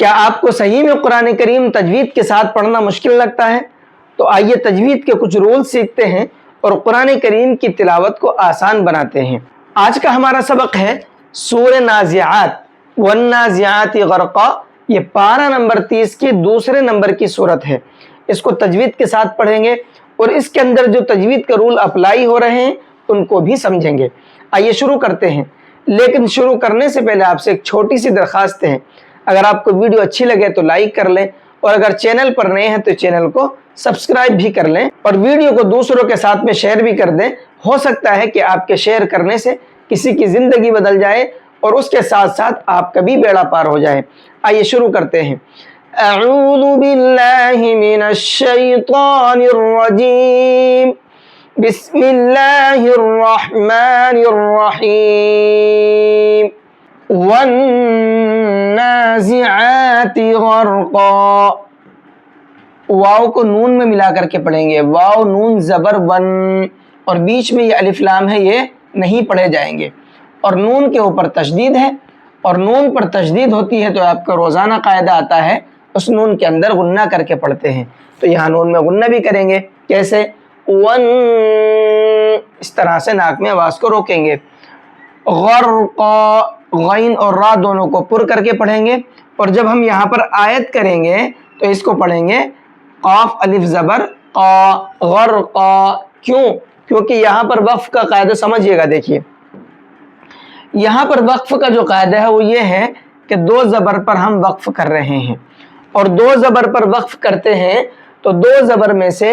کیا آپ کو صحیح میں قرآن کریم تجوید کے ساتھ پڑھنا مشکل لگتا ہے؟ تو آئیے تجوید کے کچھ رول سیکھتے ہیں اور قرآن کریم کی تلاوت کو آسان بناتے ہیں۔ آج کا ہمارا سبق ہے سورہ نازعات، والنازعات غرقا۔ یہ پارہ نمبر 30 کی دوسرے نمبر کی سورت ہے۔ اس کو تجوید کے ساتھ پڑھیں گے اور اس کے اندر جو تجوید کے رول اپلائی ہو رہے ہیں ان کو بھی سمجھیں گے۔ آئیے شروع کرتے ہیں، لیکن شروع کرنے سے پہلے آپ سے ایک چھوٹی سی درخواست ہے، اگر آپ کو ویڈیو اچھی لگے تو لائک کر لیں، اور اگر چینل پر نئے ہیں تو چینل کو سبسکرائب بھی کر لیں، اور ویڈیو کو دوسروں کے ساتھ میں شیئر بھی کر دیں۔ ہو سکتا ہے کہ آپ کے شیئر کرنے سے کسی کی زندگی بدل جائے اور اس کے ساتھ ساتھ آپ کا بھی بیڑا پار ہو جائے۔ آئیے شروع کرتے ہیں۔ اعوذ باللہ من الشیطان الرجیم، بسم اللہ الرحمن الرحیم، والنازعات غرقا۔ واو کو نون میں ملا کر کے پڑھیں گے، واو نون زبر ون، اور بیچ میں یہ الف لام ہے، یہ نہیں پڑھے جائیں گے، اور نون کے اوپر تشدید ہے، اور نون پر تشدید ہوتی ہے تو آپ کا روزانہ قاعدہ آتا ہے اس نون کے اندر غنہ کر کے پڑھتے ہیں۔ تو یہاں نون میں غنہ بھی کریں گے، کیسے؟ ون، اس طرح سے ناک میں آواز کو روکیں گے۔ غرقا، غین اور را دونوں کو پر کر کے پڑھیں گے، اور جب ہم یہاں پر آیت کریں گے تو اس کو پڑھیں گے قاف الف زبر قا، غرقا۔ کیوں؟ کیونکہ یہاں پر وقف کا قاعدہ سمجھیے گا۔ دیکھیے یہاں پر وقف کا جو قاعدہ ہے وہ یہ ہے کہ دو زبر پر ہم وقف کر رہے ہیں، اور دو زبر پر وقف کرتے ہیں تو دو زبر میں سے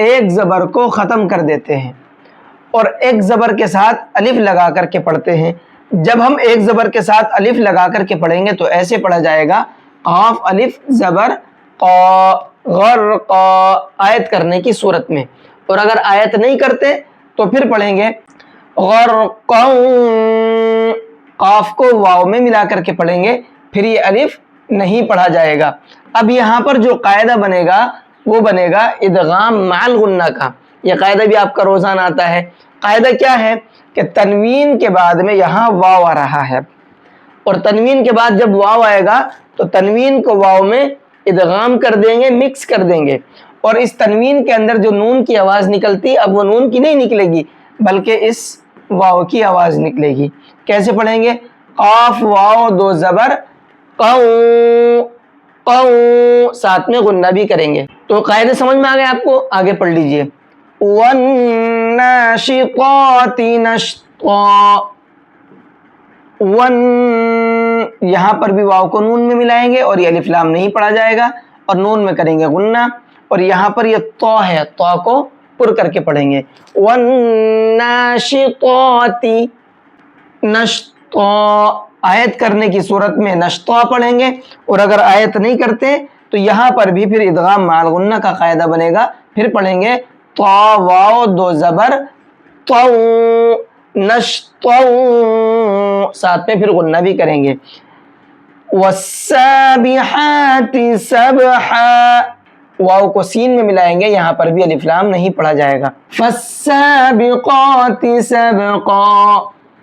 ایک زبر کو ختم کر دیتے ہیں اور ایک زبر کے ساتھ الف لگا کر کے پڑھتے ہیں۔ جب ہم ایک زبر کے ساتھ الف لگا کر کے پڑھیں گے تو ایسے پڑھا جائے گا قاف الف زبر قا، غرقا، آیت کرنے کی صورت میں۔ اور اگر آیت نہیں کرتے تو پھر پڑھیں گے غرقا، قاف کو واو میں ملا کر کے پڑھیں گے، پھر یہ الف نہیں پڑھا جائے گا۔ اب یہاں پر جو قاعدہ بنے گا وہ بنے گا ادغام مع الغنہ کا۔ یہ قاعدہ بھی آپ کا روزانہ آتا ہے۔ قاعدہ کیا ہے کہ تنوین کے بعد میں یہاں واو آ رہا ہے، اور تنوین کے بعد جب واو آئے گا تو تنوین کو واو میں ادغام کر دیں گے، مکس کر دیں گے، اور اس تنوین کے اندر جو نون کی آواز نکلتی اب وہ نون کی نہیں نکلے گی بلکہ اس واو کی آواز نکلے گی۔ کیسے پڑھیں گے؟ قاف واو دو زبر قو، قو، ساتھ میں غنہ بھی کریں گے۔ تو قاعدے سمجھ میں آ گئے آپ کو؟ آگے پڑھ لیجئے۔ والناشطات نشطا، ون، یہاں پر بھی واو کو نون میں ملائیں گے اور یہ الف لام نہیں پڑھا جائے گا، اور نون میں کریں گے غنہ، اور یہاں پر یہ طا ہے، طا کو پر کر کے پڑھیں گے۔ والناشطات نشطا، آیت کرنے کی صورت میں نشطا پڑھیں گے، اور اگر آیت نہیں کرتے تو یہاں پر بھی پھر ادغام مع الغنہ کا قاعدہ بنے گا، پھر پڑھیں گے طا واو دو زبر طو، نشطا، ساتھ میں پھر غنہ بھی کریں گے۔ والسابحات سبحا، واو کو سین میں ملائیں گے، یہاں پر بھی الف لام نہیں پڑھا جائے گا۔ فالسابقات سبقا،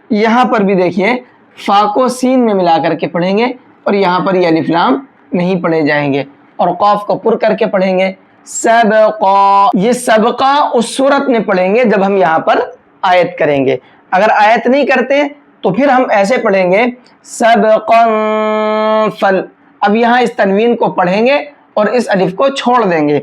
یہاں پر بھی دیکھیے فا کو سین میں ملا کر کے پڑھیں گے، اور یہاں پر یہ الف لام نہیں پڑھے جائیں گے، اور قاف کو پر کر کے پڑھیں گے۔ سبقا، یہ سبقا اس صورت میں پڑھیں گے جب ہم یہاں پر آیت کریں گے۔ اگر آیت نہیں کرتے تو پھر ہم ایسے پڑھیں گے سبقا فل۔ اب یہاں اس تنوین کو پڑھیں گے اور اس الف کو چھوڑ دیں گے،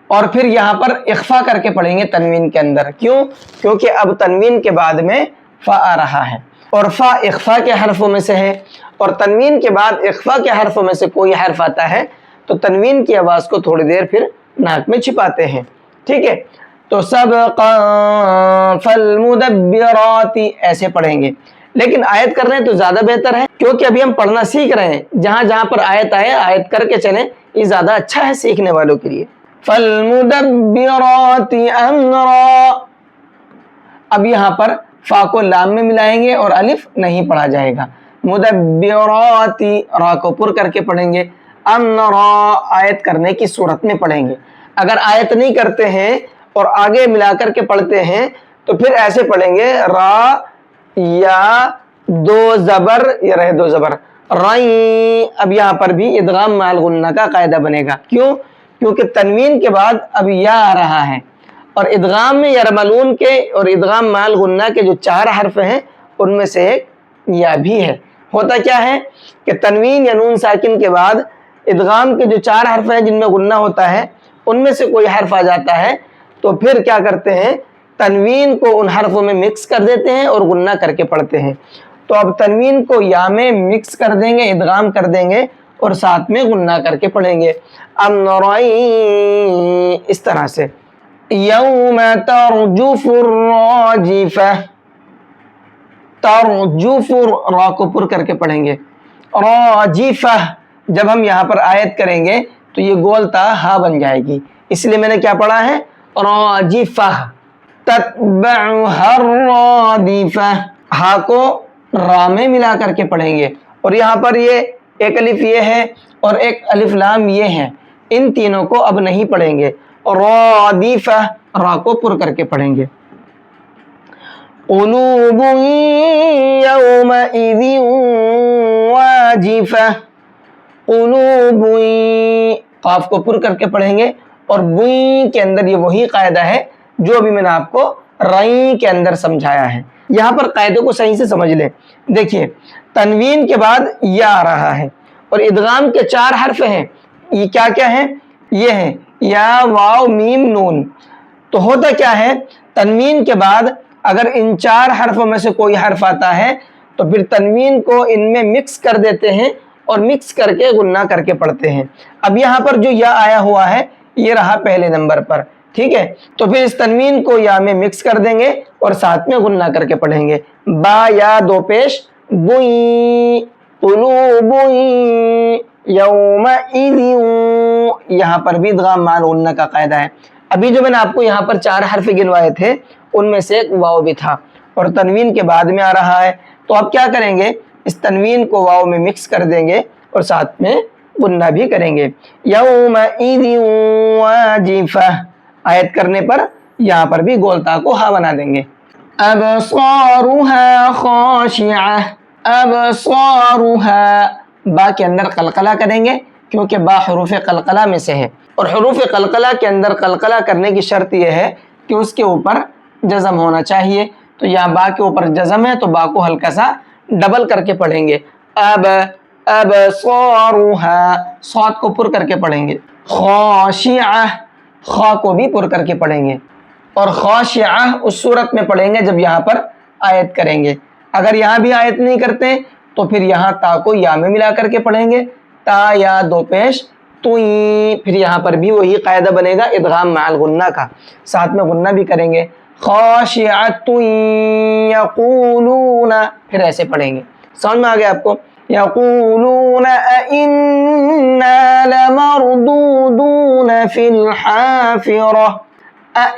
اور پھر یہاں پر اخفا کر کے پڑھیں گے تنوین کے اندر۔ کیوں؟ کیونکہ اب تنوین کے بعد میں فا آ رہا ہے، اور فا اخفا کے حرفوں میں سے ہے، اور تنوین کے بعد اخفا کے حرفوں میں سے کوئی حرف آتا ہے تو تنوین کی آواز کو تھوڑی دیر پھر ناک میں چھپاتے ہیں، ٹھیک ہے؟ تو سبقا فالمدبرات ایسے پڑھیں گے، لیکن آیت کر رہے ہیں تو زیادہ بہتر ہے، کیونکہ ابھی ہم پڑھنا سیکھ رہے ہیں۔ جہاں جہاں پر آیت آئے آیت کر کے چلیں، یہ زیادہ اچھا ہے سیکھنے والوں کے لیے۔ فالمدبرات امرا، اب یہاں پر فا کو لام میں ملائیں گے اور الف نہیں پڑھا جائے گا۔ مدبرات، را کو پر کر کے پڑھیں گے۔ امرا، آیت کرنے کی صورت میں پڑھیں گے۔ اگر آیت نہیں کرتے ہیں اور آگے ملا کر کے پڑھتے ہیں تو پھر ایسے پڑھیں گے را یا دو زبر، یہ رہے دو زبر، رئی، اب یہاں پر بھی ادغام مع الغنہ کا قاعدہ بنے گا. کیوں؟ کیونکہ تنوین کے بعد اب یا آ رہا ہے، اور ادغام میں یرملون کے اور ادغام مع الغنہ کے جو 4 حرف ہیں ان میں سے ایک یا بھی ہے. ہوتا کیا ہے کہ تنوین یا نون ساکن کے بعد ادغام کے جو 4 حرف ہیں جن میں غنہ ہوتا ہے ان میں سے کوئی حرف آ جاتا ہے، تو پھر کیا کرتے ہیں، تنوین کو ان حرفوں میں مکس کر دیتے ہیں اور غنہ کر کے پڑھتے ہیں. تو اب تنوین کو یا میں مکس کر دیں گے، ادغام کر دیں گے اور ساتھ میں غنہ کر کے پڑھیں گے. اس طرح سے یوم ترجف الراجفہ، ترجف را کو پر کر کے پڑھیں گے. راجفہ جب ہم یہاں پر آیت کریں گے تو یہ گول تا ہا بن جائے گی، اس لیے میں نے کیا پڑھا ہے راجفہ. تتبعها الرادفہ، ہا کو را میں ملا کر کے پڑھیں گے، اور یہاں پر یہ ایک الف یہ ہے اور ایک الف لام یہ ہے، ان تینوں کو اب نہیں پڑھیں گے. رادفہ را کو پر کر کے پڑھیں گے. قلوب یومئذ واجفہ، قلوب قاف کو پر کر کے پڑھیں گے، اور بوئی کے اندر یہ وہی قاعدہ ہے جو ابھی میں نے آپ کو رئی کے اندر سمجھایا ہے. یہاں پر قاعدے کو صحیح سے سمجھ لیں. دیکھیے تنوین کے بعد یا آ رہا ہے اور ادغام کے 4 حرف ہیں، یہ کیا کیا ہیں، یہ ہیں یا واو میم نون. تو ہوتا کیا ہے، تنوین کے بعد اگر ان 4 حرفوں میں سے کوئی حرف آتا ہے تو پھر تنوین کو ان میں مکس کر دیتے ہیں اور مکس کر کے غنہ کر کے پڑھتے ہیں. اب یہاں پر جو یا آیا ہوا ہے یہ رہا پہلے نمبر پر، ٹھیک ہے. تو پھر اس تنوین کو یا میں مکس کر دیں گے اور ساتھ میں غنہ کر کے پڑھیں گے. با یا دو پیش، بوئی، قلوب یومئذ، یہاں پر بھی ادغام مع الغنہ کا قاعدہ ہے. ابھی جو میں نے آپ کو یہاں پر 4 حرف گنوائے تھے ان میں سے ایک واو بھی تھا اور تنوین کے بعد میں آ رہا ہے، تو اب کیا کریں گے، اس تنوین کو واو میں مکس کر دیں گے اور ساتھ میں غنہ بھی کریں گے. یومئذ واجفہ، آیت کرنے پر یہاں پر بھی گولتا کو ہا بنا دیں گے. ابصارها خاشعہ، ابصارها، با کے اندر قلقلہ کریں گے کیونکہ با حروف قلقلہ میں سے ہے، اور حروف قلقلہ کے اندر قلقلہ کرنے کی شرط یہ ہے کہ اس کے اوپر جزم ہونا چاہیے. تو یہاں با کے اوپر جزم ہے تو با کو ہلکا سا ڈبل کر کے پڑھیں گے. ابصارها، صاد کو پر کر کے پڑھیں گے. خاشعہ، خا کو بھی پر کر کے پڑھیں گے، اور خاشعہ اس صورت میں پڑھیں گے جب یہاں پر آیت کریں گے. اگر یہاں بھی آیت نہیں کرتے تو پھر یہاں تا کو یا میں ملا کر کے پڑھیں گے. تا یا دو پیش توئی، پھر یہاں پر بھی وہی قاعدہ بنے گا ادغام مع الغنہ کا، ساتھ میں غنہ بھی کریں گے. خاشعۃ یقولون، پھر ایسے پڑھیں گے. سمجھ میں آ گیا آپ کو؟ یقولون اِنَّا لَمَرْدُودُونَ فِي الْحَافِرَةِ،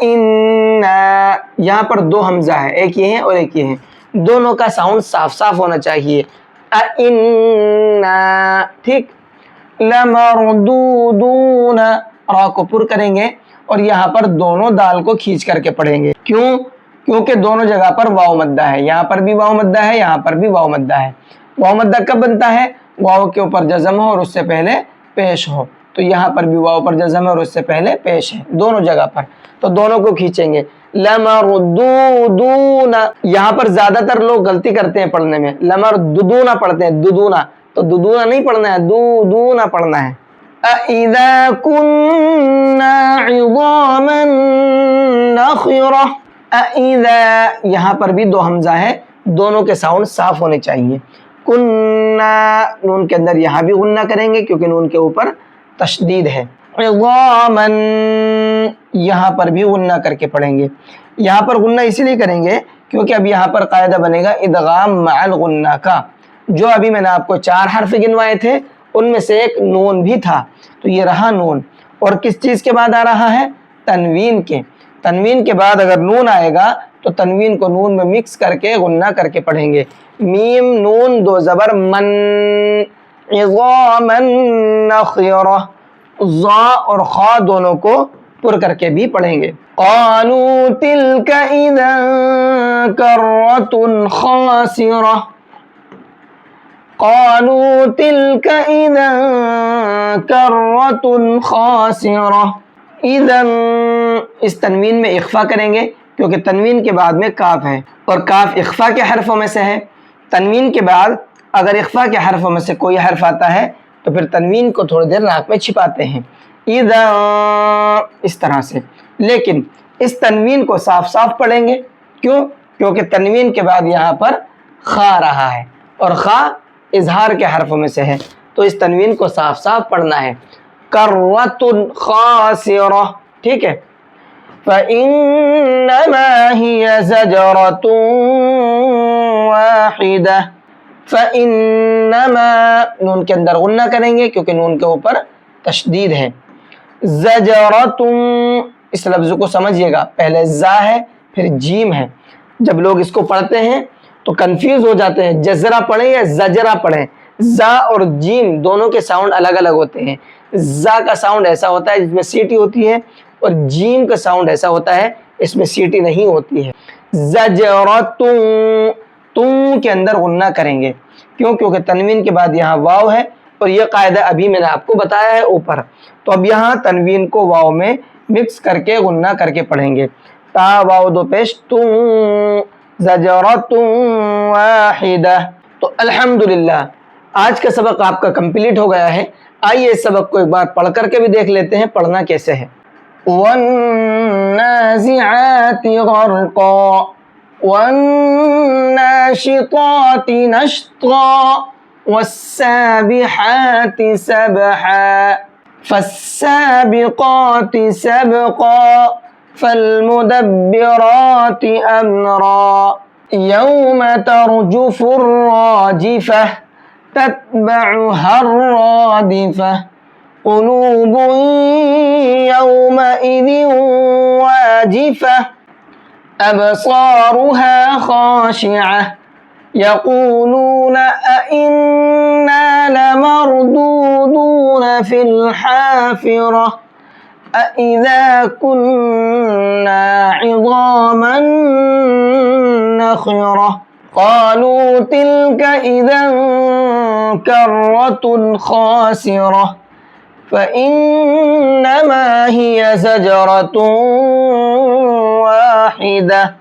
اِنَّا، یہاں پر 2 حمزہ ہے، ایک یہ ہے اور ایک یہ ہے، دونوں کا ساؤنڈ صاف صاف ہونا چاہیے. اِنَّا، ٹھیک. لَمَرْدُودُونَ، را کو پر کریں گے اور یہاں پر دونوں دال کو کھینچ کر کے پڑھیں گے. کیوں؟ کیونکہ دونوں جگہ پر واو مدہ ہے، یہاں پر بھی واو مدہ ہے، یہاں پر بھی واو مدہ ہے. واو مدہ کب بنتا ہے؟ واو کے اوپر جزم ہو اور اس سے پہلے پیش ہو. تو یہاں پر بھی واو پر جزم ہے اور اس سے پہلے پیش ہے، دونوں جگہ پر، تو دونوں کو کھینچیں گے. لَمَرْدُودُونَ، یہاں پر زیادہ تر لوگ غلطی کرتے ہیں پڑھنے میں، لَمَرْدُودُونَ پڑھتے ہیں، دودونا، تو دودونا نہیں پڑھنا ہے، دودونا پڑھنا ہے. أَإِذَا كُنَّا عِظَامًا نَخِرَةً، أَإِذَا، یہاں پر بھی 2 حمزہ ہے، دونوں کے ساؤنڈ صاف ہونے چاہیے. کنّا، نون کے اندر یہاں بھی غنہ کریں گے کیونکہ نون کے اوپر تشدید ہے. عظاماً، یہاں پر بھی غنہ کر کے پڑھیں گے. یہاں پر غنہ اسی لیے کریں گے کیونکہ اب یہاں پر قاعدہ بنے گا ادغام مع الغنہ کا. جو ابھی میں نے آپ کو 4 حرف گنوائے تھے ان میں سے ایک نون بھی تھا، تو یہ رہا نون. اور کس چیز کے بعد آ رہا ہے؟ تنوین کے. تنوین کے بعد اگر نون آئے گا تو تنوین کو نون میں مکس کر کے غنہ کر کے پڑھیں گے. میم نون 2 زبر من، عظاماً نخرہ، ظا اور خا دونوں کو پر کر کے بھی پڑھیں گے. قالوا تلک اذا کرۃ خاسرہ، قالوا تلك اذا کرۃ خاسرہ. اذن اس تنوین میں اخفا کریں گے کیونکہ تنوین کے بعد میں کاف ہے اور کاف اخفا کے حرفوں میں سے ہے. تنوین کے بعد اگر اخفا کے حرفوں میں سے کوئی حرف آتا ہے تو پھر تنوین کو تھوڑی دیر ناک میں چھپاتے ہیں اذا اس طرح سے. لیکن اس تنوین کو صاف صاف پڑھیں گے. کیوں؟ کیونکہ تنوین کے بعد یہاں پر خا رہا ہے اور خا اظہار کے حرفوں میں سے ہے تو اس تنوین کو صاف صاف پڑھنا ہے. کرۃ خاسرہ. ٹھیک ہے. فإنما هي زجرۃ واحدہ. فإنما نون کے اندر غنہ کریں گے کیونکہ نون کے اوپر تشدید ہے. زجرۃ اس لفظ کو سمجھیے گا, پہلے زا ہے پھر جیم ہے. جب لوگ اس کو پڑھتے ہیں تو کنفیوز ہو جاتے ہیں جزرہ پڑھیں یا زجرہ پڑھیں. زا اور جیم دونوں کے ساؤنڈ الگ الگ ہوتے ہیں. زا کا ساؤنڈ ایسا ہوتا ہے جس میں سیٹی ہوتی ہے اور جیم کا ساؤنڈ ایسا ہوتا ہے اس میں سیٹی نہیں ہوتی ہے. زجرۃ تم کے اندر غنہ کریں گے. کیوں؟ کیونکہ تنوین کے بعد یہاں واو ہے اور یہ قاعدہ ابھی میں نے آپ کو بتایا ہے اوپر. تو اب یہاں تنوین کو واو میں مکس کر کے غنہ کر کے پڑھیں گے. تا واو دو پیش تم زجرۃ واحدہ. تو الحمدللہ آج کا سبق آپ کا کمپلیٹ ہو گیا ہے. آئیے اس سبق کو ایک بار پڑھ کر کے بھی دیکھ لیتے ہیں پڑھنا کیسے ہے. والنازعات غرقا والناشطات نشطا والسابحات سبحا فالسابقات سبقا فالمدبرات امرا يوم ترجف الراجفة تتبعها الرادفة قلوب يومئذ واجفة أبصارها خاشعة يقولون أئنا لمردودون في الحافرة أإذا كنا عظاما نخرة قالوا تلك إذا كرة خاسرة فإنما هي زجرة واحدة